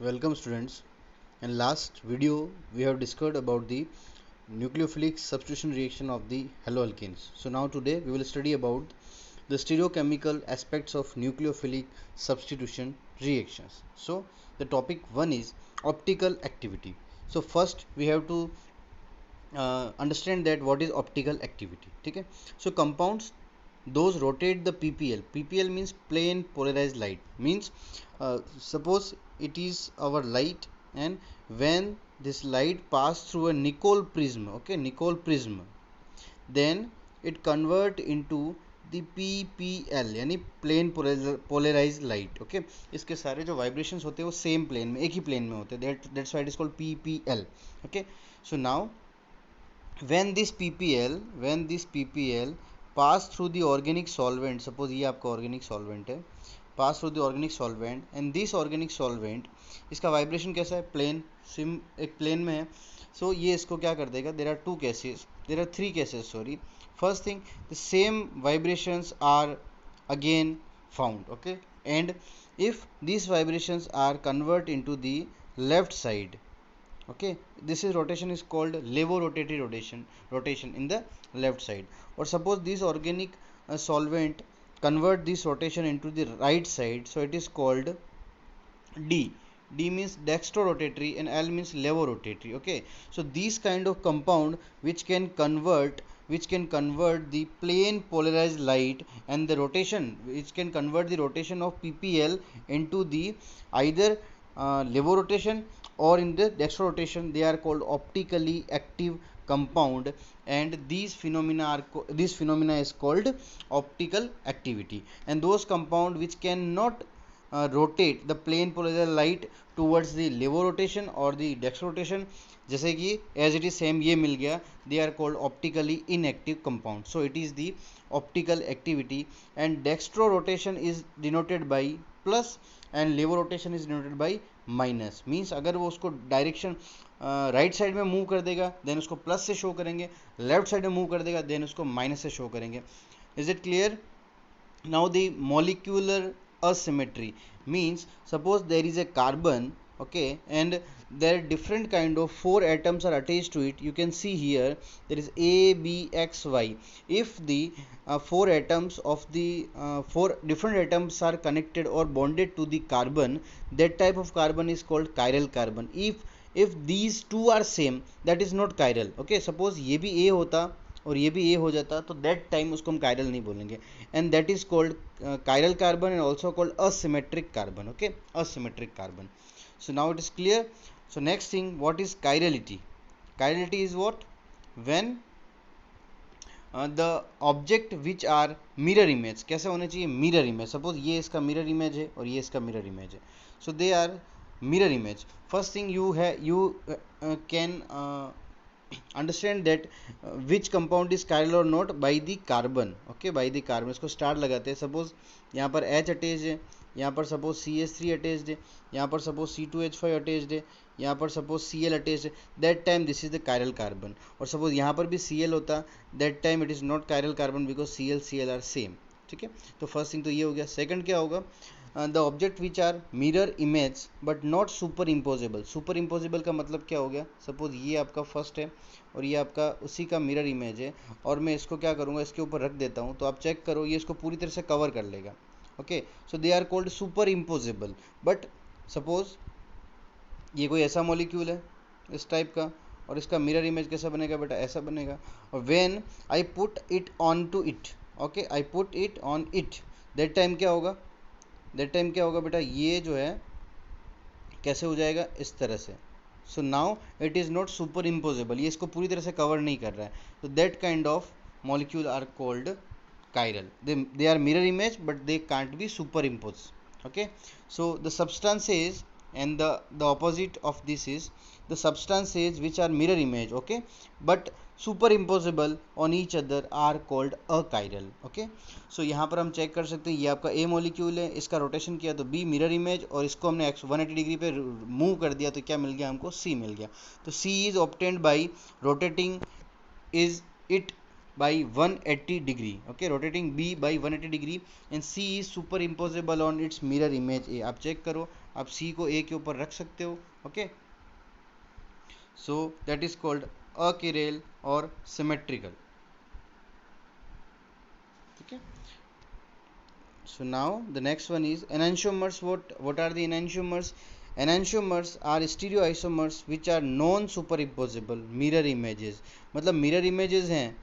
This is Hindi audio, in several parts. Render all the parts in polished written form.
Welcome students. In last video we have discussed about the nucleophilic substitution reaction of the haloalkanes. So now today we will study about the stereochemical aspects of nucleophilic substitution reactions. So the topic 1 is optical activity. So first we have to understand that what is optical activity. Okay? So compounds those rotate the ppl means plane polarized light, means suppose it is our light, and when this light pass through a nicole prism, okay, nicole prism, then it convert into the ppl यानी प्लेन पोलराइज लाइट. ओके, इसके सारे जो वाइब्रेशंस होते हैं वो सेम प्लेन में, एक ही प्लेन में होते हैं. That's why it is called ppl. Okay, so now when this ppl pass through the organic solvent, suppose ये आपका organic solvent है, pass through the organic solvent and this organic solvent, इसका vibration कैसा है, plane, सिम एक plane में है. so ये इसको क्या कर देगा, there are three cases, sorry. first thing, the same vibrations are again found, okay, and if these vibrations are convert into the left side, okay, this is rotation is called levorotatory rotation in the left side. Or suppose this organic solvent convert this rotation into the right side, so it is called D means dextrorotatory and L means levorotatory. Okay, so these kind of compound which can convert the plane polarized light and the rotation, which can convert the rotation of ppl into the either levo or in the dextrorotation, they are called optically active compound, and these phenomena is called optical activity. And those compound which cannot rotate the plane polarized light towards the levo rotation or the dextrorotation, जैसे कि as it is same ये मिल गया, they are called optically inactive compound. So it is the optical activity, and dextrorotation is denoted by plus and levo rotation is denoted by minus. Means अगर वो उसको डायरेक्शन राइट साइड में मूव कर देगा देन उसको प्लस से शो करेंगे, लेफ्ट साइड में मूव कर देगा देन उसको माइनस से शो करेंगे. Is it clear? Now the molecular asymmetry means suppose there is a carbon, okay, and there are different kind of four atoms are attached to it. You can see here there is a b x y. If the four atoms of the four different atoms are connected or bonded to the carbon, that type of carbon is called chiral carbon. If these two are same, that is not chiral. Okay, suppose ये भी A होता और ये भी ए हो जाता तो दैट टाइम उसको हम कायरल नहीं बोलेंगे, and that is called chiral carbon and also called asymmetric carbon. Okay, asymmetric carbon. So now it is clear. So next thing, what is chirality? Chirality is what, when the object which are mirror image. कैसे होने चाहिए? Mirror image. सपोज ये इसका मिरर इमेज है और ये इसका मिरर इमेज है, so they are mirror image. First thing you can understand that which compound is chiral or not by the carbon. okay, by the carbon. इसको स्टार लगाते हैं. सपोज यहाँ पर H अटैच्ड है, यहाँ पर सपोज CH3 अटैच्ड है, यहाँ पर सपोज C2H5 अटैच्ड है, यहाँ पर सपोज Cl अटैच्ड है, that time this is the chiral carbon. और सपोज यहाँ पर भी Cl होता, that time it is not chiral carbon because Cl are same. ठीक है, तो फर्स्ट थिंग तो ये हो गया. सेकंड क्या होगा, the object which are mirror image but not superimposable. Superimposable का मतलब क्या हो गया, सपोज ये आपका फर्स्ट है और ये आपका उसी का मिरर इमेज है, और मैं इसको क्या करूँगा, इसके ऊपर रख देता हूँ, तो आप चेक करो ये इसको पूरी तरह से कवर कर लेगा. Okay, so they are called superimposable. But suppose ये कोई ऐसा मॉलिक्यूल है इस टाइप का, और इसका मिरर इमेज कैसा बनेगा बेटा, ऐसा बनेगा. और when I put it on to it, okay, I put it on it, that time क्या होगा, दैट टाइम क्या होगा बेटा, ये जो है कैसे हो जाएगा, इस तरह से. सो now it is not super imposable, ये इसको पूरी तरह से कवर नहीं कर रहा है, तो that kind of molecule are called chiral. They are mirror image but they can't be superimposed. Okay, so the substances and the opposite of this is the substances which are mirror image, okay, but superimposable on each other are called achiral. okay, so यहाँ पर हम चेक कर सकते हैं, ये आपका A मॉलिक्यूल है, इसका रोटेशन किया तो B मिरर इमेज, और इसको हमने 180 डिग्री पे मूव कर दिया तो क्या मिल गया हमको, C मिल गया. तो C is obtained by rotating is it by 180 degree. okay, rotating B by 180 degree and C is superimposable on its mirror image A. आप चेक करो, आप C को A के ऊपर रख सकते हो, okay. So that is called achiral और सिमेट्रिकल, ठीक है। So now the next one is enantiomers. What are the enantiomers? Enantiomers are stereoisomers which are non superimposable mirror images. मतलब mirror images हैं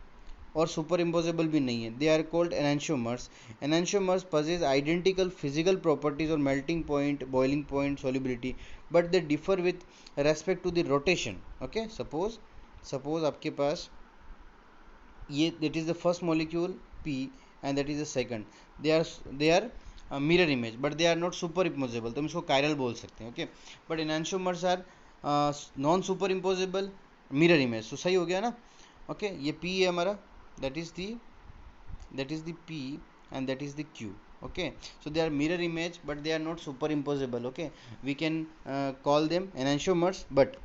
और सुपर इम्पोजेबल भी नहीं है, they are called enantiomers. Enantiomers possess identical physical properties और melting point, boiling point, solubility, but they differ with respect to the rotation. Okay, suppose आपके पास ये that is the first molecule P and that is the second, they are mirror image but they are not superimposable, तो हम इसको chiral बोल सकते हैं, okay. but enantiomers are non superimposable mirror image. तो सही हो गया ना, okay. ये P है हमारा, that is the P and that is the Q, okay. So they are mirror image but they are not superimposable, okay. We can call them enantiomers, but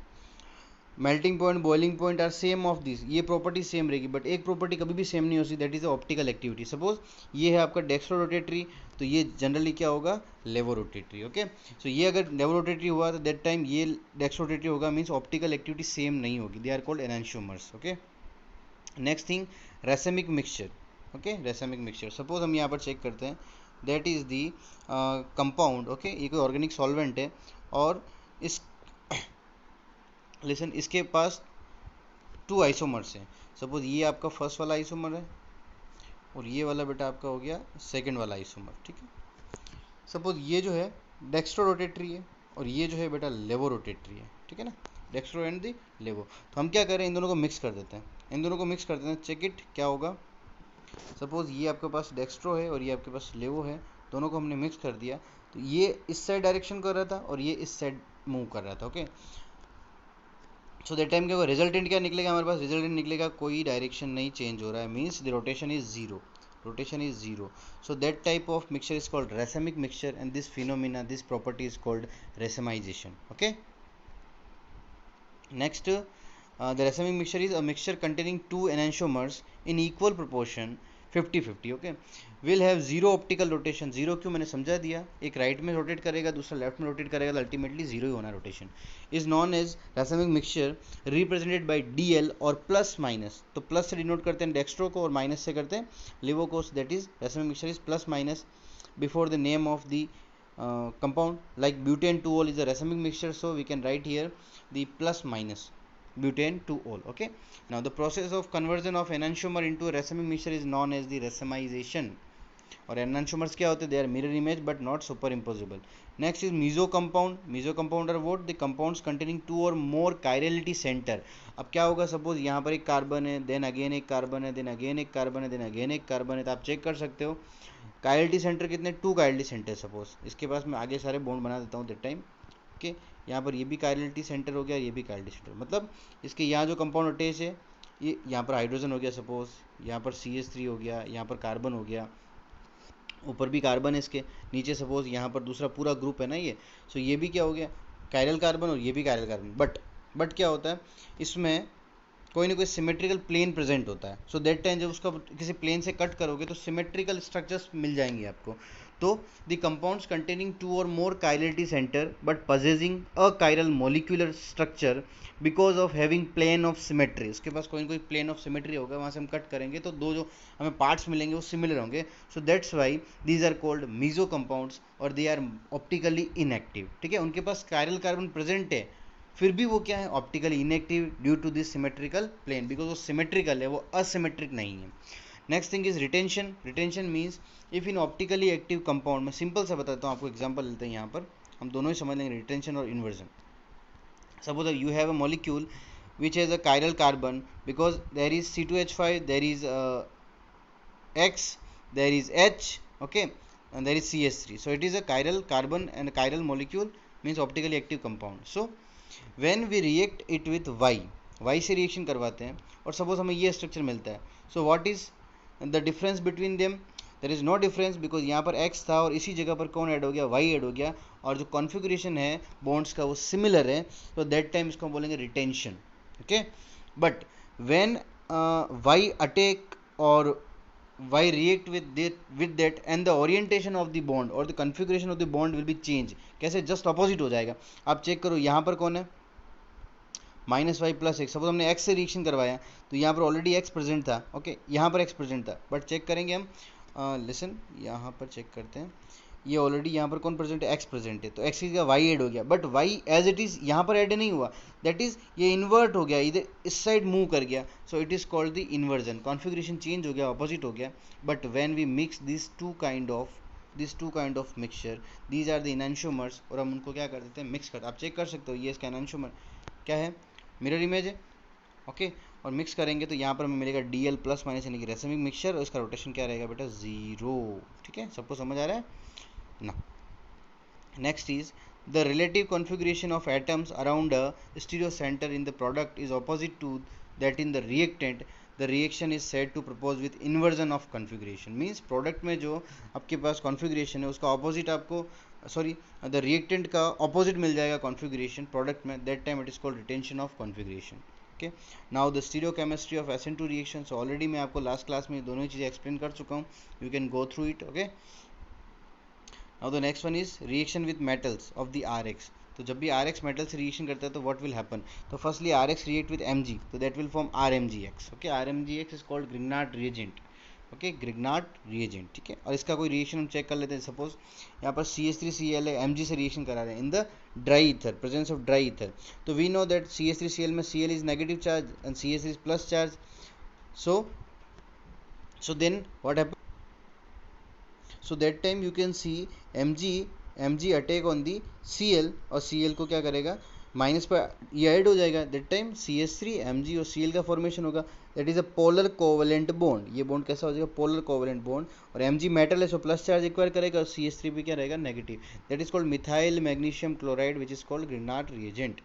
melting point, boiling point are same of this, ये प्रॉपर्टी सेम रहेगी, बट एक प्रॉपर्टी कभी भी सेम नहीं हो सकती, that is the optical activity. Suppose ये है आपका डेक्स्ट्रो रोटेटरी, तो ये जनरली क्या होगा, लेवो रोटेटरी, ओके. सो ये अगर लेवो रोटेटरी हुआ तो दैट टाइम ये डेक्स्ट्रो रोटेटरी होगा, मीन्स ऑप्टिकल एक्टिविटी सेम नहीं होगी, they are called enantiomers, okay. Next thing, racemic mixture, okay. Racemic mixture, suppose हम यहाँ पर चेक करते हैं, that is the compound, okay. ये कोई ऑर्गेनिक सॉल्वेंट है और इस लिसन इसके पास 2 आइसोमर्स हैं. सपोज ये आपका फर्स्ट वाला आइसोमर है और ये वाला बेटा आपका हो गया सेकंड वाला आइसोमर, ठीक है. सपोज ये जो है डेक्स्ट्रो रोटेटरी है और ये जो है बेटा लेवो रोटेटरी है, ठीक है ना, डेक्स्ट्रो एंड दी लेवो. तो हम क्या करें, इन दोनों को मिक्स कर देते हैं, चेक इट क्या होगा. सपोज ये आपके पास डेक्स्ट्रो है और ये आपके पास लेवो है, दोनों को हमने मिक्स कर दिया, तो ये इस साइड डायरेक्शन कर रहा था और ये इस साइड मूव कर रहा था, ओके. सो दैट टाइम क्या होगा, रिजल्टेंट क्या निकलेगा हमारे पास, रिजल्टेंट निकलेगा कोई डायरेक्शन नहीं चेंज हो रहा है, means the rotation is zero. So that type of mixture is called racemic mixture and this phenomena, this property is called racemization, okay. Next, the racemic mixture is a mixture containing two enantiomers in equal proportion 50-50, okay. will have zero optical rotation. Zero क्यों, मैंने समझा दिया, एक राइट में रोटेट करेगा दूसरा लेफ्ट में रोटेट करेगा, तो अल्टीमेटली जीरो ही होना rotation. Is non as racemic mixture represented by DL और प्लस माइनस. तो प्लस से डिनोट करते हैं डेक्स्ट्रो को और माइनस से करते हैं लिवो को. That is racemic mixture is plus minus before the name of the compound. Like butane 2-ol is a racemic mixture, so we can write here the plus minus butane 2-ol, okay. Now the process of conversion of enantiomer into a racemic mixture is known as the racemization. और enantiomers क्या होते हैं, they are mirror image but not superimposable. Next is meso compound are what, the compounds containing 2 or more chirality center. अब क्या होगा, सपोज यहाँ पर एक कार्बन है, देन अगेन एक कार्बन है, देन अगेन एक कार्बन है, देन अगेन एक कार्बन है, तो आप चेक कर सकते हो कायरलिटी सेंटर कितने, 2 कायरलिटी सेंटर. सपोज इसके पास मैं आगे सारे बॉन्ड बना देता हूँ दैट टाइम, ओके. यहाँ पर ये भी कायरलिटी सेंटर हो गया, ये भी कायरलिटी सेंटर, मतलब इसके यहाँ जो कंपाउंड अटैच है, ये यहाँ पर हाइड्रोजन हो गया, सपोज यहाँ पर CH3 हो गया, यहाँ पर कार्बन हो गया, ऊपर भी कार्बन है, इसके नीचे सपोज यहाँ पर दूसरा पूरा ग्रुप है ना ये. सो ये भी क्या हो गया, कायरल कार्बन और ये भी कायरल कार्बन. बट क्या होता है, इसमें कोई ना कोई सिमेट्रिकल प्लेन प्रेजेंट होता है. सो दैट टाइम जब उसका किसी प्लेन से कट करोगे तो सिमेट्रिकल स्ट्रक्चर्स मिल जाएंगे आपको. तो द कंपाउंड्स कंटेनिंग 2 और more chirality centre but possessing a chiral molecular structure because of having plane of symmetry. उसके पास कोई ना कोई प्लेन ऑफ सिमेट्री होगा, वहाँ से हम कट करेंगे तो दो जो हमें पार्ट्स मिलेंगे वो सिमिलर होंगे. So that's why these are called meso compounds और दे आर ऑप्टिकली इनएक्टिव, ठीक है. उनके पास कायरल कार्बन प्रेजेंट है, फिर भी वो क्या है, optically inactive due to this symmetrical plane, because वो सिमेट्रिकल है, वो असिमेट्रिक नहीं है. Next thing is retention. Retention means if in optically active compound, मैं सिंपल सा बताता हूँ आपको, एग्जांपल लेते हैं यहाँ पर, हम दोनों ही समझ लेंगे रिटेंशन और inversion. Suppose you have a molecule which has a chiral carbon because there is C2H5, there is X, there is H, okay, and there is CH3. So it is a chiral carbon and a chiral molecule, means optically active compound. So when we react it with Y से रिएक्शन करवाते हैं और सपोज हमें ये स्ट्रक्चर मिलता है. So what is the difference between them, there is no difference because यहाँ पर X था और इसी जगह पर कौन ऐड हो गया, Y ऐड हो गया, और जो कॉन्फ़िगरेशन है बॉन्ड्स का वो सिमिलर है. तो दैट टाइम इसको हम बोलेंगे retention, okay. But when Y attack और y react with that and the orientation of the bond or the configuration of the bond will be change. कैसे? जस्ट अपोजिट हो जाएगा. आप चेक करो यहाँ पर कौन है, -y + x. सपोज हमने x से रिएक्शन करवाया तो यहाँ पर ऑलरेडी x प्रेजेंट था. ओके, यहाँ पर x प्रेजेंट था, बट चेक करेंगे हम. लिसन, यहाँ पर चेक करते हैं. ये ऑलरेडी यहाँ पर कौन प्रेजेंट है? x प्रेजेंट है, तो x का y ऐड हो गया, but y as it is यहाँ पर ऐड नहीं हुआ. दैट इज ये इन्वर्ट हो गया, इधर इस साइड मूव कर गया. So it is called the inversion. Configuration change हो गया, अपोजिट हो गया. But when we mix this two kind of mixture, these are the enantiomers, और हम उनको क्या कर देते हैं? मिक्स कर. आप चेक कर सकते हो, ये इसका इनैंशियोमर क्या है? मिरर इमेज है. ओके, और मिक्स करेंगे तो यहाँ पर हमें मिलेगा DL प्लस माइनस यानी कि रेसिमिक मिक्सचर, और इसका रोटेशन क्या रहेगा बेटा? 0. ठीक है, सबको समझ आ रहा है ना? Next is the relative configuration of atoms around a stereo centre in the product is opposite to that in the reactant. The reaction is said to propose with inversion of configuration. Means product में जो आपके पास कॉन्फ़िगरेशन है उसका ऑपोजिट आपको, सॉरी, द रिएक्टेंट का ऑपोजिट मिल जाएगा कॉन्फ़िगरेशन प्रोडक्ट में. That time it is called retention of configuration. Okay, now the stereochemistry of SN2 reaction. So already मैं आपको लास्ट क्लास में दोनों ही चीज़ें एक्सप्लेन कर चुका हूँ. You can go through it. Okay, now the next one is reaction with metals of the RX. तो जब भी RX मेटल से रिएक्शन करता है तो व्हाट विल हैपन? तो firstly RX react with Mg, तो that will form RMgX. Okay, RMgX is called Grignard reagent. Okay, Grignard reagent. ठीक है, और इसका कोई रिएक्शन हम चेक कर लेते हैं. सपोज यहाँ पर CH3Cl है, Mg से रिएक्शन करा रहे हैं in the dry ether, presence of dry ether. तो वी नो दैट CH3Cl में Cl is negative charge and CH3 is plus charge. so then what happens? So that time you can see Mg attack on the Cl, और Cl को क्या करेगा? माइनस पर ये ऐड हो जाएगा. दैट टाइम CH3 Mg और Cl का फॉर्मेशन होगा. That is a polar covalent bond. ये बॉन्ड कैसा हो जाएगा? Polar covalent bond. और Mg मेटल है, सो प्लस चार्ज एक्वायर करेगा, और CH3 भी क्या रहेगा? Negative. That is called methyl magnesium chloride which is called Grignard reagent.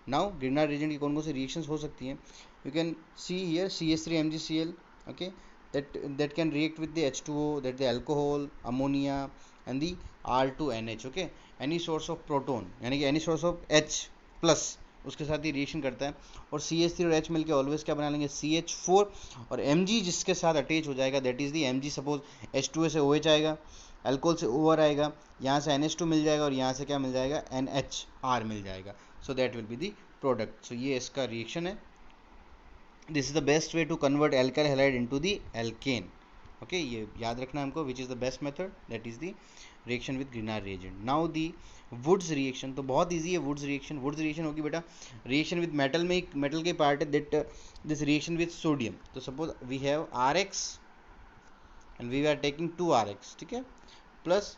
Now Grignard reagent की कौन कौन सी रिएक्शंस हो सकती हैं? You can see here CH3 MgCl. Okay, that can react with the H2O, that the alcohol, ammonia and the R2NH. okay, any source of proton यानी कि any source of H plus उसके साथ ही रिएक्शन करता है. और CH3 और H मिलकर ऑलवेज क्या बना लेंगे? CH4. और Mg जिसके साथ अटैच हो जाएगा that is the Mg. Suppose H2O से OH आएगा, अल्कोहल से OR आएगा, यहाँ से NH2 मिल जाएगा, और यहाँ से क्या मिल जाएगा? NHR मिल जाएगा. So that will be the product. So ये इसका रिएक्शन है. This is the best way to convert alkyl halide into the alkane. Okay, ये याद रखना हमको. which is the best method? That is the reaction with Grignard reagent. Now the Woods reaction. तो बहुत easy है Woods reaction. Woods reaction होगी बेटा reaction with metal में, metal के part है that this reaction with sodium. तो suppose we have RX and we are taking 2 RX. ठीक है, प्लस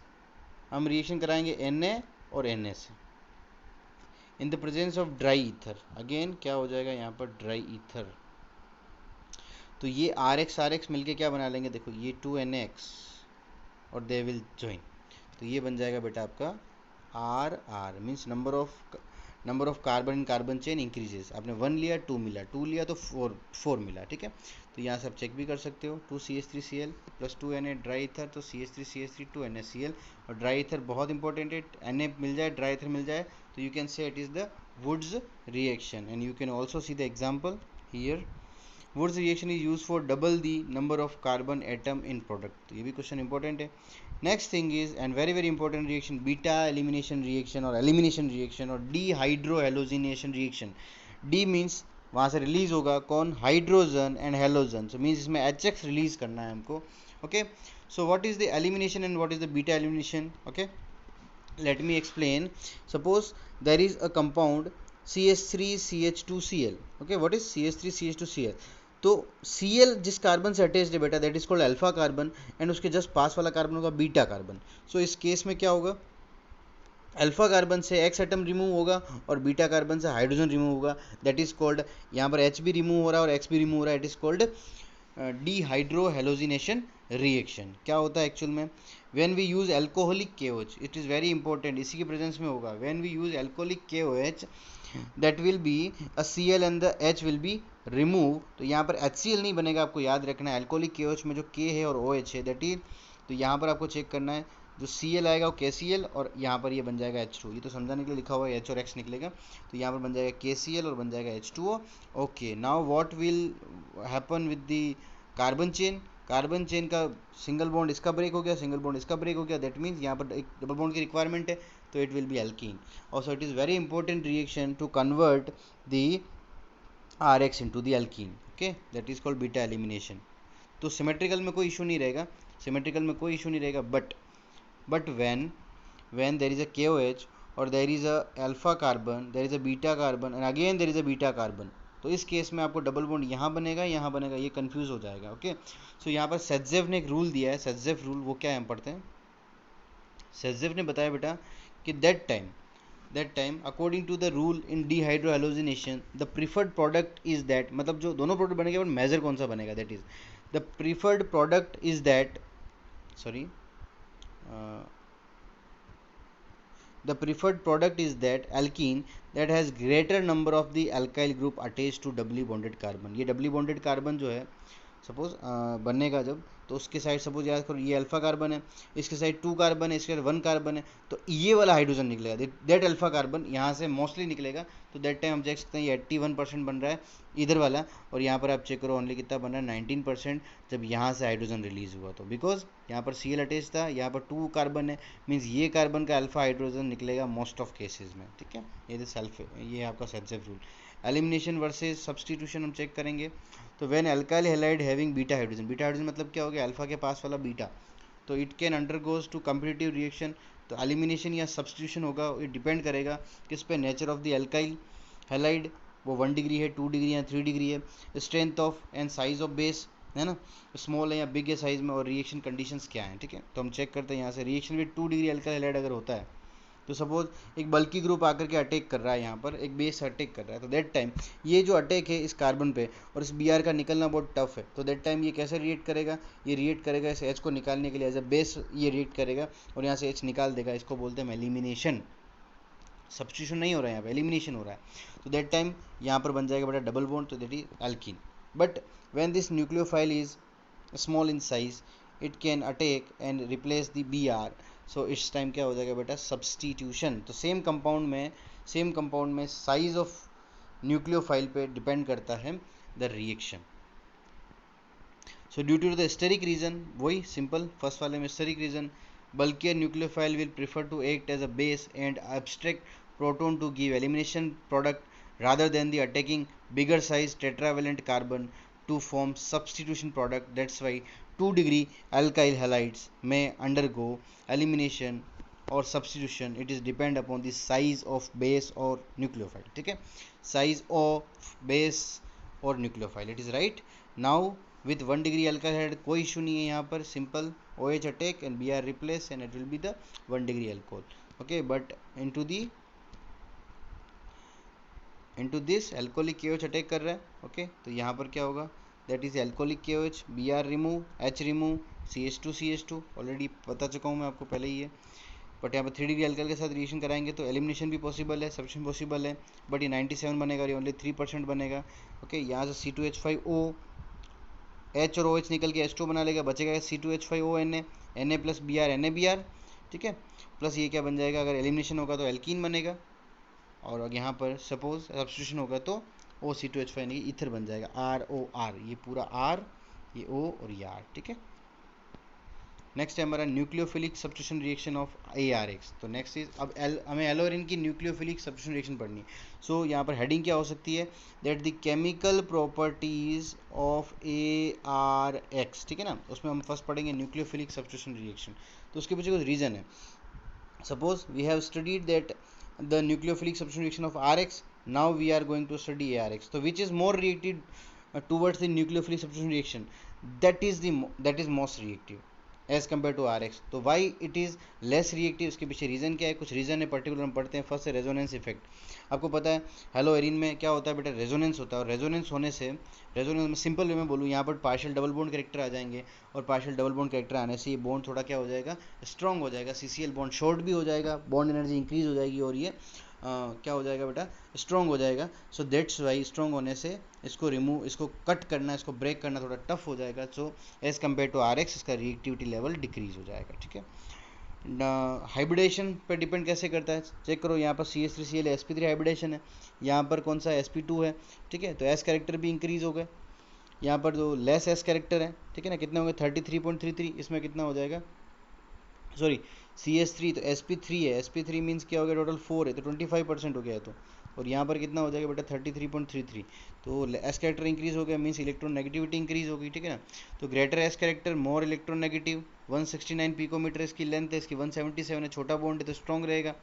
हम रिएक्शन कराएंगे Na और Na से in the presence of dry ether. Again क्या हो जाएगा यहाँ पर? dry ether. तो ये RX मिलके क्या बना लेंगे? देखो ये 2NX और दे विल ज्वाइन, तो ये बन जाएगा बेटा आपका RR. Means number of carbon in carbon chain increases. आपने 1 लिया, 2 मिला, 2 लिया तो 4 मिला. ठीक है, तो यहाँ से आप चेक भी कर सकते हो. 2CH3Cl plus 2Na dry ether, तो CH3CH3 2NaCl. और ड्राई ईथर बहुत इंपॉर्टेंट है. Na मिल जाए, ड्राई ईथर मिल जाए, तो you can say it is the Woods reaction. And you can also see the example here. Woods reaction is used for double the number of carbon atom in product. तो ये भी क्वेश्चन इंपॉर्टेंट है. Next thing is and very very important reaction beta elimination reaction और एलिमिनेशन रिएक्शन और डिहाइड्रोहेलोजिनेशन रिएक्शन. डी मीन्स वहाँ से रिलीज होगा कौन? Hydrogen and halogen. So means इसमें HX रिलीज करना है हमको. Okay, so what is the elimination and what is the beta elimination? Okay, let me explain. Suppose there is a compound CH3CH2Cl. okay, what is CH3CH2Cl? तो Cl जिस कार्बन से अटैच्ड है बेटा that is called alpha carbon, and उसके जस्ट पास वाला कार्बन होगा बीटा कार्बन. सो इस केस में क्या होगा? अल्फा कार्बन से X एटम रिमूव होगा और बीटा कार्बन से हाइड्रोजन रिमूव होगा. दैट इज कॉल्ड, यहाँ पर H भी रिमूव हो रहा है और X भी रिमूव हो रहा है. It is called dehydrohalogenation reaction. क्या होता है एक्चुअल में? When we use alcoholic KOH, it is very important, इसी के प्रेजेंस में होगा. When we use alcoholic KOH that will be a Cl and the H will be remove. तो यहाँ पर HCl नहीं बनेगा, आपको याद रखना है. अल्कोहलिक KOH में जो K है और OH है दैट इज, तो यहाँ पर आपको चेक करना है. जो Cl आएगा वो KCl और यहाँ पर ये बन जाएगा H2. ये तो समझाने के लिए लिखा हुआ है H और X निकलेगा, तो यहाँ पर बन जाएगा KCl और बन जाएगा H2O. Okay, now what will happen with the carbon chain? Carbon chain का सिंगल बॉन्ड इसका ब्रेक हो गया, सिंगल बॉन्ड इसका ब्रेक हो गया, दैट मीन्स यहाँ पर एक डबल बॉन्ड की रिक्वायरमेंट है, तो it will be alkene. Also it is very important reaction to convert the RH into the alkene, okay, that is called beta elimination। तो सिमेट्रिकल में कोई इशू नहीं रहेगा, सिमेट्रिकल में कोई इशू नहीं रहेगा, but when there is a KOH और there is a alpha carbon, there is a beta carbon and again there is a beta carbon, तो इस केस में आपको डबल बॉन्ड यहाँ बनेगा, यहाँ बनेगा, ये कंफ्यूज हो जाएगा। ओके, सो यहाँ पर सेटजेव ने एक रूल दिया है, सेटजेव रूल, वो क्या है हम पढ़ते हैं। सेटजेव ने बताया बेटा कि that time according to the rule in dehydrohalogenation the preferred product is that, मतलब जो दोनों प्रोडक्ट बनेगा बट मेजर कौन सा बनेगा, that is the preferred product is that, sorry, the preferred product is that alkene that has greater number of the alkyl group attached to doubly bonded carbon। ये doubly bonded carbon जो है सपोज बनेगा जब, तो उसके साइड सपोज याद करो ये अल्फा कार्बन है, इसके साइड 2 कार्बन है, इसके साइड 1 कार्बन है, तो ये वाला हाइड्रोजन निकलेगा, दैट अल्फा कार्बन यहाँ से मोस्टली निकलेगा। तो दैट टाइम हम देख सकते हैं ये 81% बन रहा है इधर वाला, और यहाँ पर आप चेक करो ओनली कितना बन रहा है 19% जब यहाँ से हाइड्रोजन रिलीज हुआ, तो बिकॉज यहाँ पर Cl अटैच था, यहाँ पर 2 कार्बन है, मीन्स ये कार्बन का अल्फा हाइड्रोजन निकलेगा मोस्ट ऑफ केसेज में। ठीक है, ये आपका सेटजेव रूल। एलिमिनेशन वर्सेस सब्सटीट्यूशन हम चेक करेंगे। तो when alkyl halide having beta hydrogen, beta hydrogen मतलब क्या हो गया, अल्फा के पास वाला बीटा, तो it can undergoes to competitive reaction. तो एलिमिनेशन या सब्सटीट्यूशन होगा, ये डिपेंड करेगा किस पे, nature of the alkyl halide, वो 1 डिग्री है, 2 डिग्री है, 3 डिग्री है, strength of and size of base है ना, स्मॉल है या बिग है साइज में, और रिएक्शन कंडीशंस क्या हैं। ठीक है, तो हम चेक करते हैं यहाँ से, reaction with 2 degree alkyl halide अगर होता है, तो सपोज एक बल्कि ग्रुप आकर के अटैक कर रहा है, यहाँ पर एक बेस अटैक कर रहा है, तो दैट टाइम ये जो अटैक है इस कार्बन पे और इस Br का निकलना बहुत टफ है, तो दैट टाइम ये कैसे रिएक्ट करेगा, ये रिएक्ट करेगा इस H को निकालने के लिए, एज अ बेस ये रिएक्ट करेगा और यहाँ से H निकाल देगा, इसको बोलते हैं एलिमिनेशन। सब्स्टिट्यूशन नहीं हो रहा है, यहाँ पे एलिमिनेशन हो रहा है, तो दैट टाइम यहाँ पर बन जाएगा बेटा डबल बॉन्ड, तो that is alkene. But when this nucleophile is small in size it can attack and replace the Br, so इस टाइम क्या हो जाएगा बेटा, सब्सटीट्यूशन। तो सेम कंपाउंड में साइज ऑफ न्यूक्लियोफाइल पे डिपेंड करता है the reaction. So due to the steric reason, वही सिंपल फर्स्ट वाले में steric reason, bulkier nucleophile will prefer to act as a base and abstract proton to give elimination product rather than the attacking bigger size tetravalent carbon to form substitution product। That's why 2 degree alkyl halides may undergo elimination or substitution, it is depend upon the size of base or nucleophile। ठीक है, size of base और nucleophile, it is right। now with 1 degree alkyl halide कोई इशू नहीं है, यहाँ पर simple OH attack and Br replace and it will be the 1 degree alcohol। okay, but into this alcoholic KOH attack कर रहा है। okay, तो यहाँ पर क्या होगा, that is alcoholic KOH, Br remove, H remove, CH2 already बता चुका हूँ मैं आपको पहले ही है। बट यहाँ पर 3 डिग्री अल्कोहल के साथ रिएक्शन कराएंगे तो एलिमिनेशन भी पॉसिबल है, सब्स्टिट्यूशन पॉसिबल है, बट ये 97 बनेगा, ये ओनली 3% बनेगा। ओके, यहाँ से C2H5O, H और OH निकल के H2 बना लेगा, बचेगा C2H5O Na plus Br NaBr। ठीक है, प्लस ये क्या बन जाएगा, अगर एलिमिनेशन होगा तो एल्कीन बनेगा, और यहाँ पर सपोज सब्स्टिट्यूशन होगा तो OC2H5 नहीं ईथर बन जाएगा, ROR, ये पूरा R, ये O और ये R। ठीक है, नेक्स्ट है हमारा nucleophilic substitution reaction of ARX। तो नेक्स्ट इज, अब हमें एलोरीन की न्यूक्लियोफिलिक सब्स्टिट्यूशन रिएक्शन पढ़नी है। सो यहाँ पर हेडिंग क्या हो सकती है, that the chemical properties of ARX। ठीक है ना, उसमें हम फर्स्ट पढ़ेंगे न्यूक्लियोफिलिक सब्स्टिट्यूशन रिएक्शन, तो उसके पीछे कुछ रीजन है। Suppose we have studied that the nucleophilic substitution reaction of RX, now we are going to study ARX। तो which is more reacted towards the nucleophilic substitution reaction, that is most reactive as compare to RX। तो why it is less reactive, उसके पीछे रीज़न क्या है, कुछ रीज़न है पर्टिकुलर हम पढ़ते हैं। फर्स्ट है रेजोनेंस इफेक्ट। आपको पता है हेलो एरिन में क्या होता है बेटा, रेजोनेंस होता है, और रेजोनेंस होने से, रेजोनेंस में सिंपल वे में बोलूँ, यहाँ पर पार्शियल डबल बॉन्ड कैरेक्टर आ जाएंगे, और पार्शियल डबल बॉन्ड कैरेक्टर आने से ये बॉन्ड थोड़ा क्या हो जाएगा, स्ट्रॉन्ग हो जाएगा, CCl बॉन्ड शॉर्ट भी हो जाएगा, बॉन्ड एनर्जी इंक्रीज हो जाएगी, और ये क्या हो जाएगा बेटा, स्ट्रॉन्ग हो जाएगा। सो दैट्स वाई स्ट्रॉन्ग होने से इसको रिमूव, इसको कट करना, इसको ब्रेक करना थोड़ा टफ हो जाएगा। So as compare to RX इसका रिएक्टिविटी लेवल डिक्रीज हो जाएगा। ठीक है, हाइब्रिडेशन पे डिपेंड कैसे करता है, चेक करो, यहाँ पर CH3Cl sp3 हाइब्रिडेशन है, यहाँ पर कौन सा sp2 है। ठीक है, तो S कैरेक्टर भी इंक्रीज हो गए, यहाँ पर जो लेस एस कैरेक्टर है, ठीक है ना, कितने होंगे 33.33, इसमें कितना हो जाएगा, सॉरी CS3, तो SP3 है, SP3 मीन्स क्या हो गया, टोटल 4 है तो 25% हो गया है, तो और यहाँ पर कितना हो जाएगा बेटा 33.33, तो एस कैरेक्टर इंक्रीज हो गया मीन्स इलेक्ट्रॉन नेगेटिविटी इंक्रीज हो गई, ठीक है ना। तो greater s character more electron negative, 169 picometre इसकी लेंथ है, इसकी 177 है, छोटा बॉन्ड है तो स्ट्रॉन्ग रहेगा,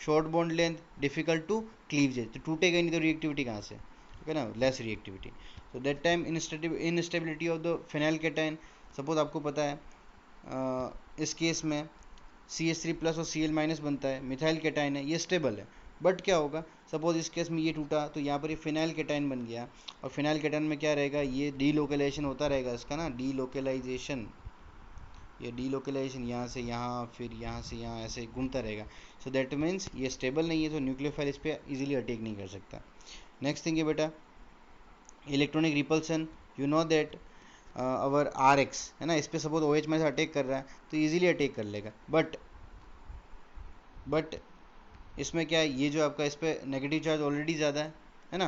short bond length, difficult to cleavage, तो टूटेगा नहीं तो रिएक्टिविटी कहाँ से, ठीक है ना, लेस रिएक्टिविटी। तो that time instability of the phenyl cation, suppose आपको पता है इस केस में CH3+ और Cl- बनता है, मिथाइल कैटायन है, ये स्टेबल है, बट क्या होगा, सपोज इस केस में ये टूटा तो यहाँ पर ये फिनाइल कैटायन बन गया, और फिनाइल कैटायन में क्या रहेगा, ये डीलोकलाइजेशन होता रहेगा इसका ना, डीलोकलाइजेशन, ये डीलोकलाइजेशन यहाँ से यहाँ, फिर यहाँ से यहाँ, ऐसे घूमता रहेगा, सो दैट मीन्स ये स्टेबल नहीं है, तो न्यूक्लियोफाइल इस पर ईजिली अटैक नहीं कर सकता। नेक्स्ट थिंग है बेटा electronic repulsion, you know that our RX है ना, इस पर सपोज OH में से अटैक कर रहा है तो ईजिली अटैक कर लेगा, बट इसमें क्या है, ये जो आपका इस पर नेगेटिव चार्ज ऑलरेडी ज़्यादा है ना,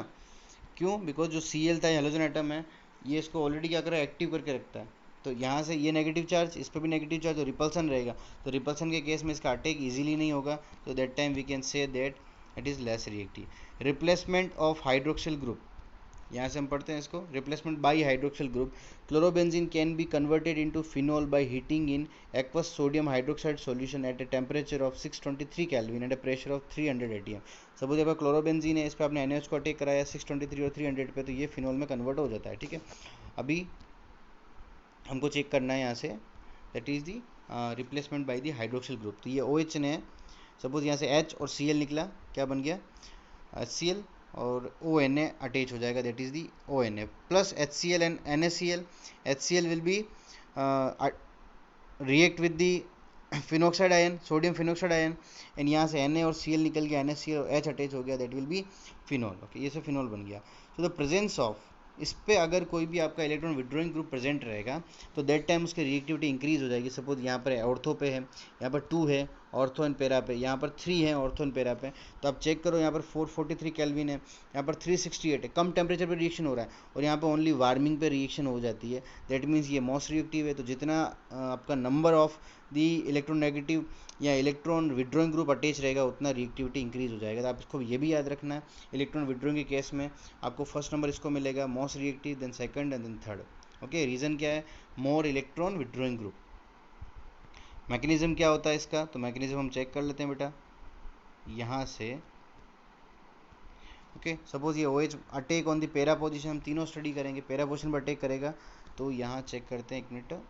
क्यों, बिकॉज जो Cl था हेलोजन एटम है, ये इसको ऑलरेडी क्या कर रहा है, एक्टिव करके रखता है, तो यहाँ से ये नेगेटिव चार्ज, इस पर भी नेगेटिव चार्ज, और रिपल्सन रहेगा, तो रिपल्सन के केस में इसका अटैक इजीली नहीं होगा, तो that time we can say that it is less reactive. Replacement of hydroxyl group, यहाँ से हम पढ़ते हैं इसको, replacement by hydroxyl group, chlorobenzene can be converted into phenol by heating in aqueous sodium hydroxide solution at a temperature of 623 kelvin at a pressure of 300 ATM। Suppose यहाँ पर क्लोरोबेंजीन है, इस पर आपने NaOH को अटैक कराया 623 और 300 पे, तो ये फिनॉल में कन्वर्ट हो जाता है, ठीक है। अभी हमको चेक करना है यहाँ से, that is the replacement by the hydroxyl group, तो ये OH ने, सपोज यहाँ से H और Cl निकला, क्या बन गया HCl, और ONA अटैच हो जाएगा, that is the ONA plus HCl and NaCl, HCl will be react with the phenoxide ion, sodium phenoxide ion, and यहाँ से Na और Cl निकल गया, NaCl और H अटैच हो गया, that will B phenol, okay, ये से फिनॉल बन गया। सो द प्रेजेंस ऑफ, इस पे अगर कोई भी आपका इलेक्ट्रॉन विड्रॉइंग ग्रुप प्रेजेंट रहेगा तो दैट टाइम उसकी रिएक्टिविटी इंक्रीज हो जाएगी। सपोज यहाँ पर ऑर्थो पे है, यहाँ पर 2 है ऑर्थो एंड पेरा पे, यहाँ पर 3 है ऑर्थो एंड पेरा पे, तो आप चेक करो यहाँ पर 443 केल्विन है, यहाँ पर 368 है, कम टेम्परेचर पे रिएक्शन हो रहा है, और यहाँ पर ओनली वार्मिंग पे रिएक्शन हो जाती है, दैट मीन्स ये मोस्ट रिएक्टिव है। तो जितना आपका नंबर ऑफ दी इलेक्ट्रोनेगेटिव या इलेक्ट्रॉन विड्रॉइंग ग्रुप अटैच रहेगा उतना रिएक्टिविटी इंक्रीज हो जाएगा। तो आप इसको ये भी याद रखना है, इलेक्ट्रॉन विड्रॉइंग के केस में आपको फर्स्ट नंबर इसको मिलेगा most reactive, then second and then third, okay. Reason क्या है, more electron withdrawing group. Mechanism क्या होता है इसका, तो मैकेनिज्म हम चेक कर लेते हैं बेटा यहाँ से, ओके। सपोज ये OH attack on the para position, हम तीनों स्टडी करेंगे, पैरा पोजीशन पर अटैक करेगा, तो यहाँ चेक करते हैं, एक मिनट,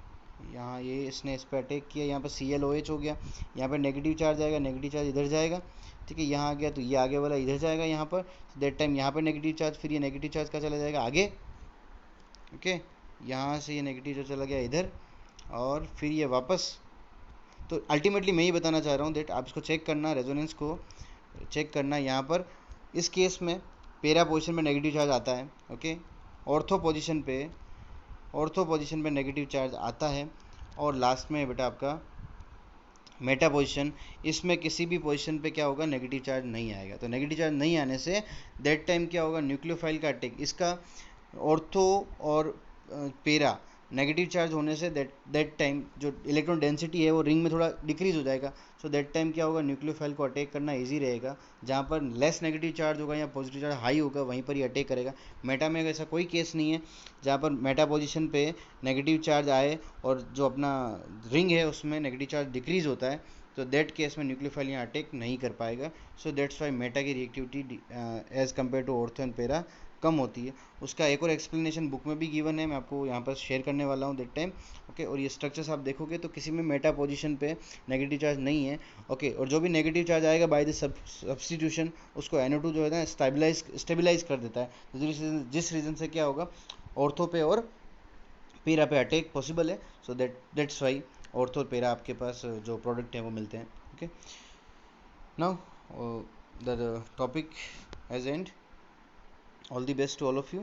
यहाँ ये इसने इस पर अटैक किया, यहाँ पर ClOH हो गया, यहाँ पर नेगेटिव चार्ज आएगा, नेगेटिव चार्ज इधर जाएगा, ठीक है, यहाँ आ गया तो ये आगे वाला इधर जाएगा यहाँ पर, दैट टाइम यहाँ पर नेगेटिव चार्ज, फिर ये नेगेटिव चार्ज का चला जाएगा आगे, ओके, यहाँ से ये नेगेटिव चार्ज चला गया इधर, और फिर ये वापस, तो अल्टीमेटली मैं ये बताना चाह रहा हूँ दैट आप इसको चेक करना, रेजोनेंस को चेक करना, यहाँ पर इस केस में पैरा पोजीशन में नेगेटिव चार्ज आता है, ओके, ऑर्थो पोजीशन पे नेगेटिव चार्ज आता है, और लास्ट में बेटा आपका मेटा पोजीशन, इसमें किसी भी पोजीशन पे क्या होगा, नेगेटिव चार्ज नहीं आएगा। तो नेगेटिव चार्ज नहीं आने से दैट टाइम क्या होगा, न्यूक्लियोफाइल का अटैक, इसका ऑर्थो और पैरा नेगेटिव चार्ज होने से दैट टाइम जो इलेक्ट्रॉन डेंसिटी है वो रिंग में थोड़ा डिक्रीज हो जाएगा, सो दैट टाइम क्या होगा, न्यूक्लियोफाइल को अटैक करना इजी रहेगा, जहाँ पर लेस नेगेटिव चार्ज होगा या पॉजिटिव चार्ज हाई होगा वहीं पर ही अटैक करेगा। मेटा में ऐसा कोई केस नहीं है जहाँ पर मेटा पोजिशन पे नेगेटिव चार्ज आए और जो अपना रिंग है उसमें नेगेटिव चार्ज डिक्रीज होता है, तो दैट केस में न्यूक्लियोफाइल यहाँ अटैक नहीं कर पाएगा। सो दैट्स वाई मेटा की reactivity as compare to ortho and para कम होती है। उसका एक और एक्सप्लेनेशन बुक में भी गिवन है, मैं आपको यहाँ पर शेयर करने वाला हूँ दैट टाइम, ओके। और ये स्ट्रक्चर्स आप देखोगे तो किसी में मेटा पोजीशन पे नेगेटिव चार्ज नहीं है, ओके। और जो भी नेगेटिव चार्ज आएगा बाय द सब्स्टिट्यूशन उसको NO2 जो है ना स्टेबलाइज कर देता है, तो जिस रीज़न से क्या होगा, ऑर्थो पे और पैरा पे अटैक पॉसिबल है। सो दैट्स वाई ऑर्थो और पैरा आपके पास जो प्रोडक्ट है वो मिलते हैं, okay. Now the topic has and, all the best to all of you.